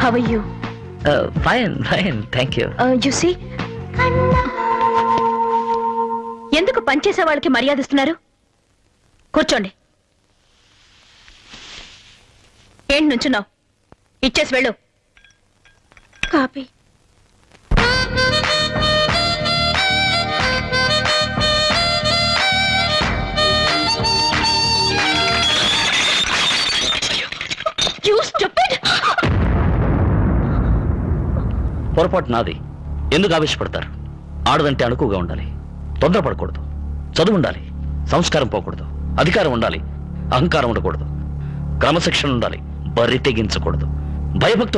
How are you? Fine, thank you. You see? ఎందుకు పనిచేసే వాళ్ళకి మర్యాద ఇస్తున్నారు? కూర్చోండి. ఏంటి నుంచున్నావు? ఇచ్చేసి వెళ్ళు. కాపీ. You stupid! పొరపాటు నాది. ఎందుకు ఆవేశపడతారు? ఆడదంటే అణుకుగా ఉండాలి, తొందరపడకూడదు, చదువు ఉండాలి, సంస్కారం పోకూడదు, అధికారం ఉండాలి, అహంకారం ఉండకూడదు, క్రమశిక్షణ ఉండాలి, బరి తెగించకూడదు, భయభక్తులు